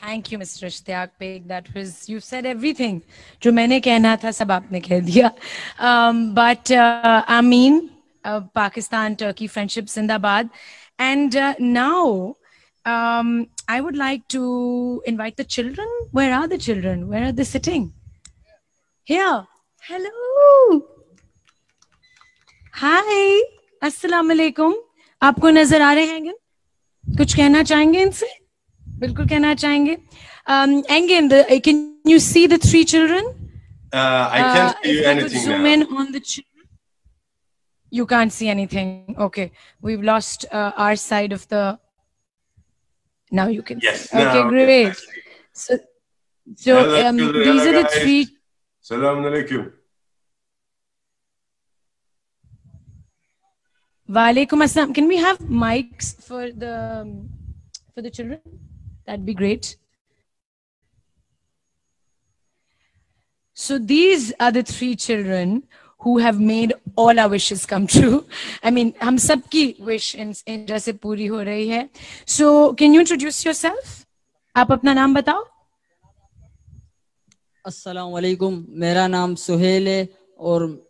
Thank you, Mr. Ishtiyaq Beg. That was, you said everything. जो मैंने कहना था सब आपने कह दिया. But I mean, Pakistan, Turkey friendship Zindabad. And now I would like to invite the children. Where are the children? Where are they sitting? Here. Hello. Hi. Assalamu alaikum. आपको नजर आ रहे हैं? कुछ कहना चाहेंगे इनसे? बिल्कुल कहना चाहेंगे. Engin, can you see the three children? I can't see you anything zoom now. in on the children. You can't see anything. Okay, we've lost our side of the. Now you can Yes, see. Okay, great. So hello, these are the guys. three. Assalamu alaikum. Walaikum assalam. Can we have mics for the children? That'd be great. So these are the three children who have made all our wishes come true. I mean, हम सबकी wish in जैसे पूरी हो रही है. So can you introduce yourself? आप अपना नाम बताओ. अस्सलाम वालेकुम, मेरा नाम सुहेल है और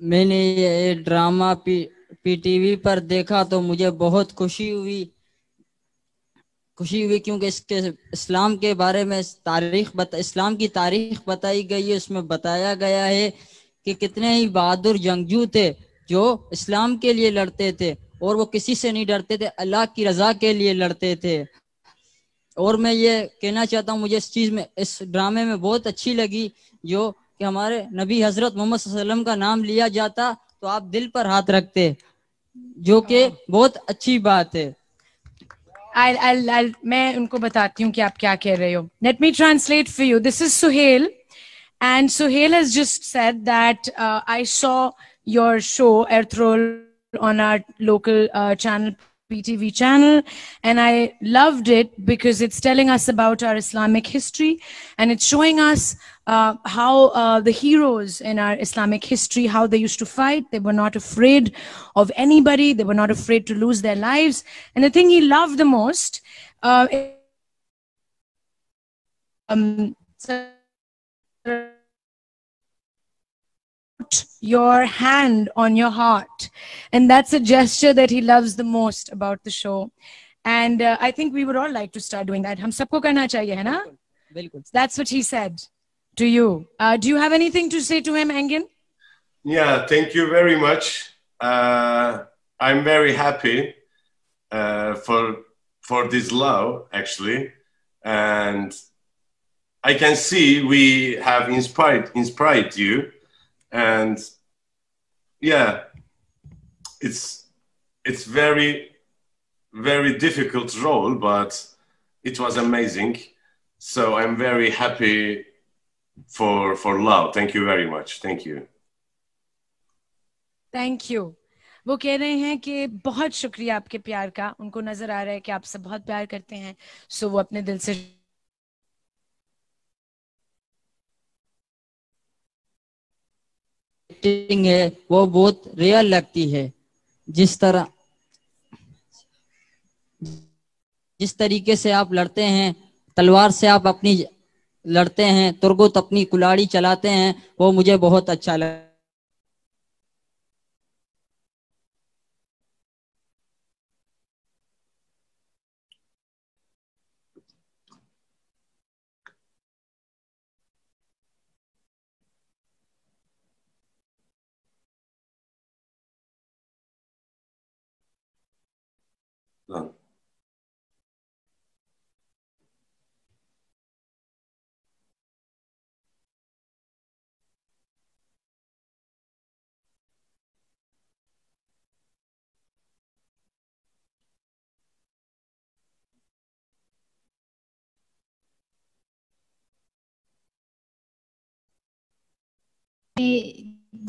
मैंने ये ड्रामा पीटीवी पर देखा तो मुझे बहुत खुशी हुई क्योंकि इसके इस्लाम के बारे में इस्लाम की तारीख बताई गई है. उसमें बताया गया है कि कितने ही बहादुर जंगजू थे जो इस्लाम के लिए लड़ते थे और वो किसी से नहीं डरते थे, अल्लाह की रजा के लिए लड़ते थे. और मैं ये कहना चाहता हूँ, मुझे इस ड्रामे में बहुत अच्छी लगी जो कि हमारे नबी हजरत मोहम्मद सल्लल्लाहु अलैहि वसल्लम का नाम लिया जाता तो आप दिल पर हाथ रखते, जो कि बहुत अच्छी बात है. मैं उनको बताती हूँ कि आप क्या कह रहे हो. Let me translate for you. This is Suhail, and Suhail has just said that I saw your show Ertrol on our local channel, PTV channel, and I loved it because it's telling us about our Islamic history, and it's showing us how the heroes in our Islamic history, how they used to fight. They were not afraid of anybody. They were not afraid to lose their lives. And the thing he loved the most, your hand on your heart, and that's a gesture that he loves the most about the show. And I think we would all like to start doing that. हम सबको करना चाहिए, है ना? बिल्कुल. That's what he said to you. Do you have anything to say to him, Engin? Yeah, thank you very much. I'm very happy for this love, actually, and I can see we have inspired you, and yeah, it's very difficult role, but it was amazing. So I'm very happy for love. Thank you very much. Thank you. Thank you. वो कह रहे हैं कि बहुत शुक्रिया आपके प्यार का. उनको नजर आ रहा है कि आप सब बहुत प्यार करते हैं, सो वो अपने दिल से एक्टिंग है वो बहुत रियल लगती है. जिस तरीके से आप लड़ते हैं, तलवार से आप अपनी लड़ते हैं, तुरगुत अपनी कुल्हाड़ी चलाते हैं, वो मुझे बहुत अच्छा लगा.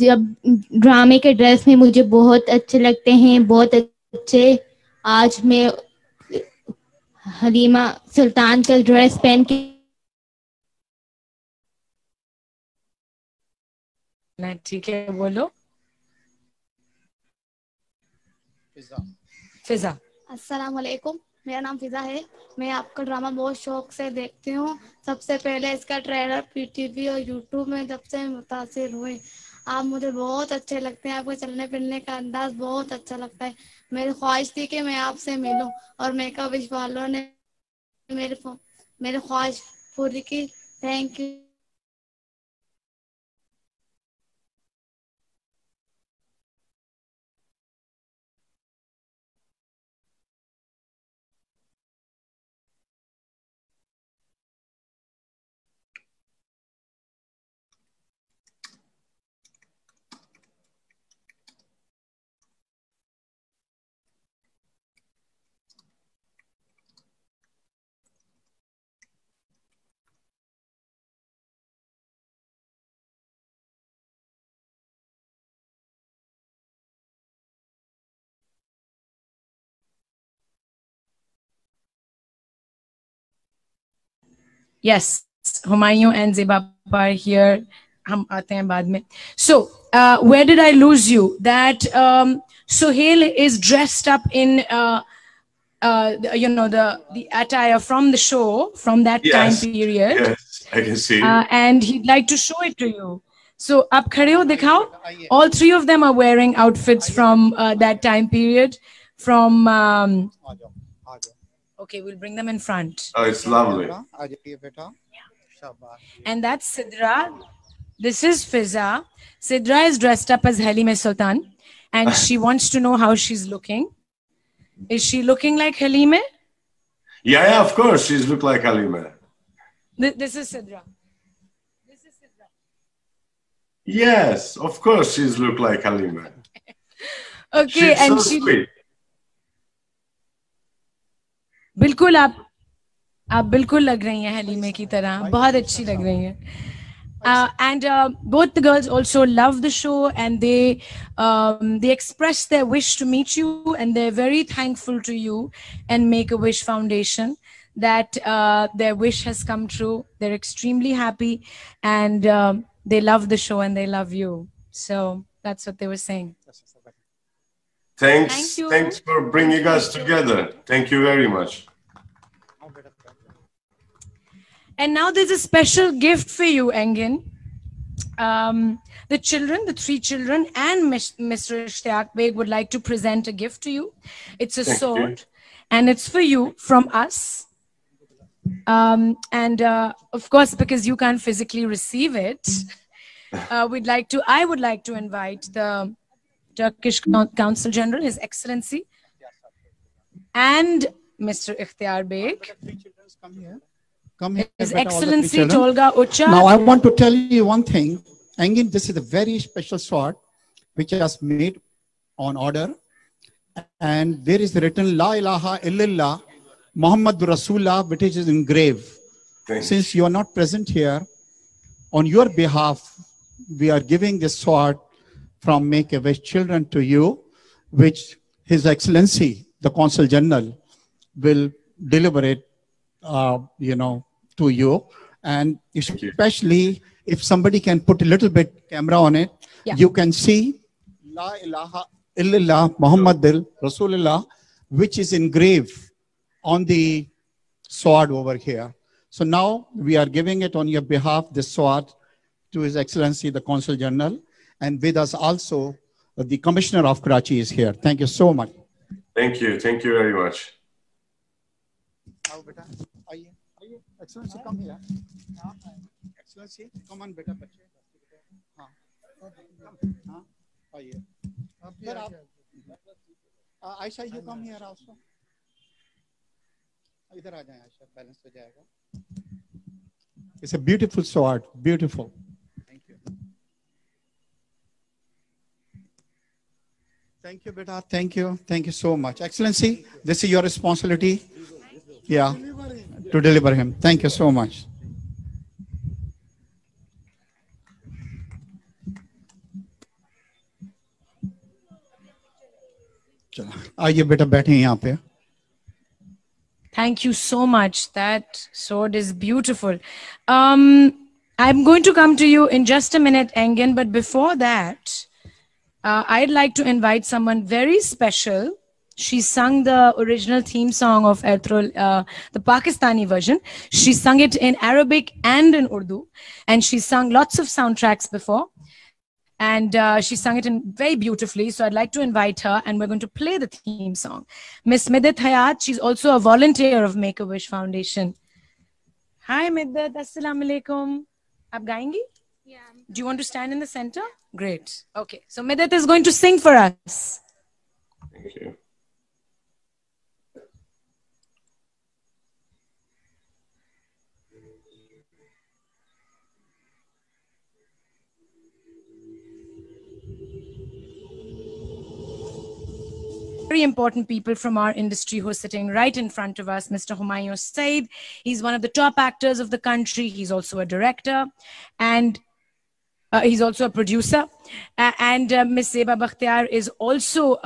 जब ड्रामे के ड्रेस में मुझे बहुत अच्छे लगते हैं, बहुत अच्छे. आज मैं हलीमा सुल्तान का ड्रेस पहन के ठीक है, बोलो. फिजा. अस्सलाम वालेकुम, मेरा नाम फिजा है। मैं आपका ड्रामा बहुत शौक से देखती हूँ। सबसे पहले इसका ट्रेलर पीटीवी और यूट्यूब में जब से मुतासिर हुए। आप मुझे बहुत अच्छे लगते हैं। आपके चलने फिरने का अंदाज बहुत अच्छा लगता है। मेरी ख्वाहिश थी कि मैं आपसे मिलूं और मेकअप विश वालों ने मेरी ख्वाहिश पूरी की। Thank you. Yes, Humayun and Zeba are here. हम आते हैं बाद में. So, where did I lose you? That Suhail is dressed up in, you know, the attire from the show, from that time Yes, period. yes, I can see. And he'd like to show it to you. So, आप खड़े हो दिखाओ. All three of them are wearing outfits from that time period. From okay, we'll bring them in front. Oh, it's lovely. And that's Sidra. This is Fiza. Sidra is dressed up as Halima Sultan, and she wants to know how she's looking. Is she looking like Halima? Yeah, of course, she's look like Halima. This is Sidra. Yes, of course, she's look like Halima. Okay, She's and so she sweet. बिल्कुल आप बिल्कुल लग रही हैं हलीमे की तरह, बहुत अच्छी लग रही हैं. And both the girls also love the show, and they express their wish to meet you, and they're very thankful to you and Make-A-Wish Foundation that their wish has come true. They're extremely happy, and they love the show and they love you. So that's what they were saying. Thanks, Thank you. thanks for bringing us together. Thank you very much. And now there's a special gift for you, Engin. The children, the three children, and Mr. Ishtiaq Beg would like to present a gift to you. It's a sword, and it's for you from us. And of course, because you can't physically receive it, I would like to invite the Turkish Consul General, His Excellency, and Mr. Ikhtiar Beg. Come here, His all the three Excellency children. Tolga Ucha. Now I want to tell you one thing. Engin, this is a very special sword which was made on order. And there is written La ilaha illallah Muhammadur Rasulullah, which is engraved. Since you are not present here, on your behalf, we are giving this sword from Make-A-Wish Children to you, which His Excellency, the Consul General, will deliver it, to you. And especially if somebody can put a little bit camera on it, you can see La ilaha illallah Muhammadur Rasulullah, which is engraved on the sword over here. So now we are giving it on your behalf, this sword, to His Excellency, the Consul General. And with us also, the Commissioner of Karachi is here. Thank you so much. Thank you. Thank you very much. Excellency, come here. Excellency, come on, beta. Aisha, you come here also. इधर आ जाएं Ayesha, balance हो जाएगा. It's a beautiful sword, beautiful. Thank you. Thank you, beta. Thank you. Thank you so much. Excellency, this is your responsibility. Yeah, to deliver him. Thank you so much. चलो आइए बेटा बैठे यहाँ पे. Thank you so much. That sword is beautiful. I'm going to come to you in just a minute, Engin, but before that, I'd like to invite someone very special She sung the original theme song of Ertrol, the Pakistani version. She sung it in Arabic and in Urdu, and she sung lots of soundtracks before. And she sung it in very beautifully. So I'd like to invite her, and we're going to play the theme song. Miss Middat Hayat, she's also a volunteer of Make-A-Wish Foundation. Hi Middat, Assalamu alaikum. Aap gayengi? Yeah. Do you want to stand in the center? Great. Okay. So Middat is going to sing for us. Thank you. Very important people from our industry who are sitting right in front of us. Mr. Humayun Saeed, he's one of the top actors of the country. He's also a director, and he's also a producer. And Miss Zeba Bakhtiar is also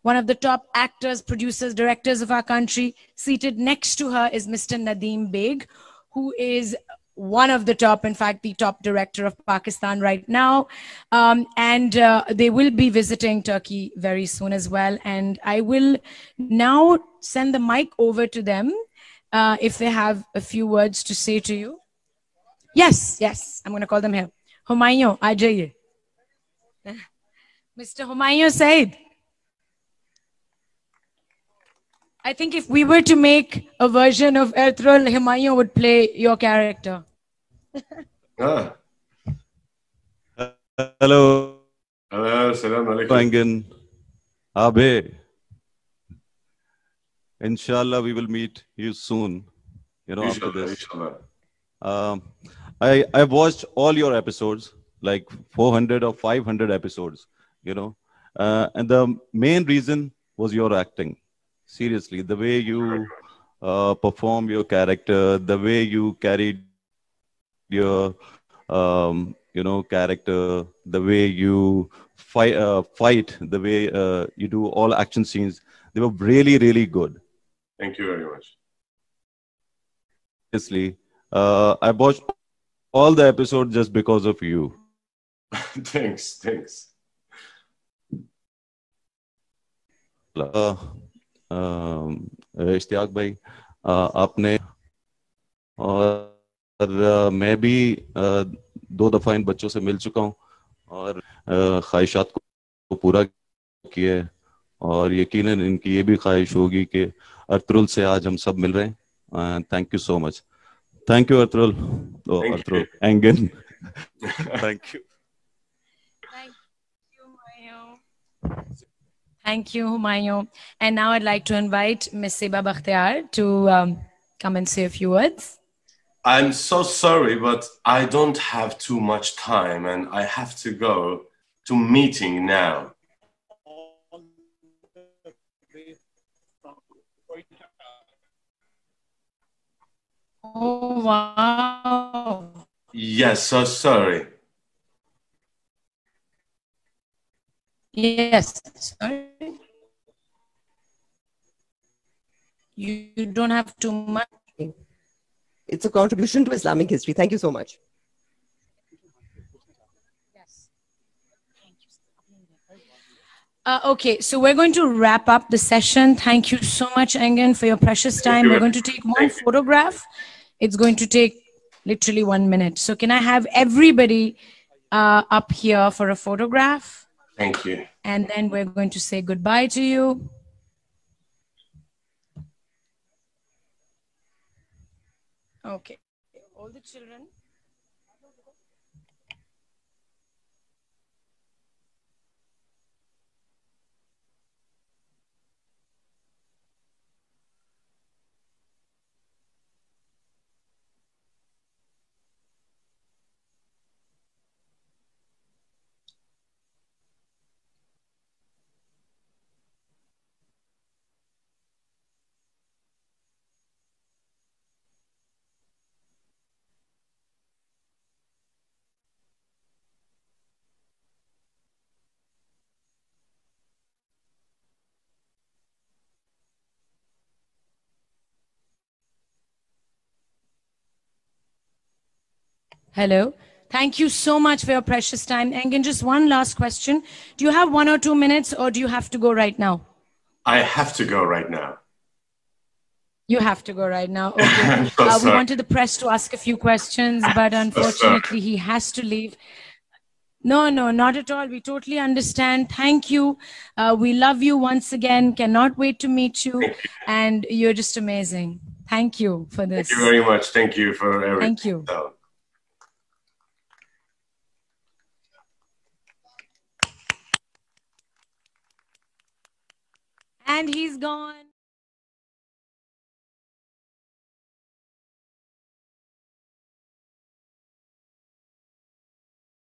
one of the top actors, producers, directors of our country. Seated next to her is Mr. Nadeem Beg, who is one of the top, in fact, the top director of Pakistan right now. And they will be visiting Turkey very soon as well. And I will now send the mic over to them if they have a few words to say to you. Yes, yes, I'm going to call them here. Humayun, aa jaiye. Mr. Humayun Saeed. I think if we were to make a version of Ertrol, Humayun would play your character. Ah. Hello. Hello, salam alaikum. Engin. Abe. Inshallah, we will meet you soon. You know, after Inshallah, this. inshallah. I watched all your episodes, like 400 or 500 episodes, you know, and the main reason was your acting. Seriously, the way you perform your character, the way you carried your, you know, character, the way you fight, the way you do all action scenes, they were really, really good. Thank you very much. Seriously, I watched all the episodes just because of you. Thanks, thanks. Ishtiyaq भाई आपने और मैं भी 2 दफ़ा इन बच्चों से मिल चुका हूँ और ख्वाहिशात को पूरा किया है और यकीनन इनकी ये भी ख्वाहिश होगी कि अर्तुल से आज हम सब मिल रहे हैं. Thank you so much. Thank you, Ertrol. Oh, Ertrol. Engin. Thank you. Thank you, Humayun. Thank you, Humayun. And now I'd like to invite Miss Zeba Bakhtiar to come and say a few words. I'm so sorry, but I don't have too much time and I have to go to meeting now. Oh, wow. Yes, so sorry. Yes, sorry. You don't have too much. It's a contribution to Islamic history. Thank you so much. Okay, so we're going to wrap up the session. Thank you so much, Engin, for your precious time. We're going to take one photograph. It's going to take literally 1 minute. So can I have everybody up here for a photograph? Thank you. And then we're going to say goodbye to you. Okay, all the children. Hello. Thank you so much for your precious time. Engin, just one last question. Do you have 1 or 2 minutes or do you have to go right now? I have to go right now. You have to go right now. Okay. I'm so We sorry. wanted the press to ask a few questions, but unfortunately he has to leave. No, not at all. We totally understand. Thank you. We love you once again. Cannot wait to meet you. And you're just amazing. Thank you for this. Thank you very much. Thank you for everything. Thank you. So. And he's gone.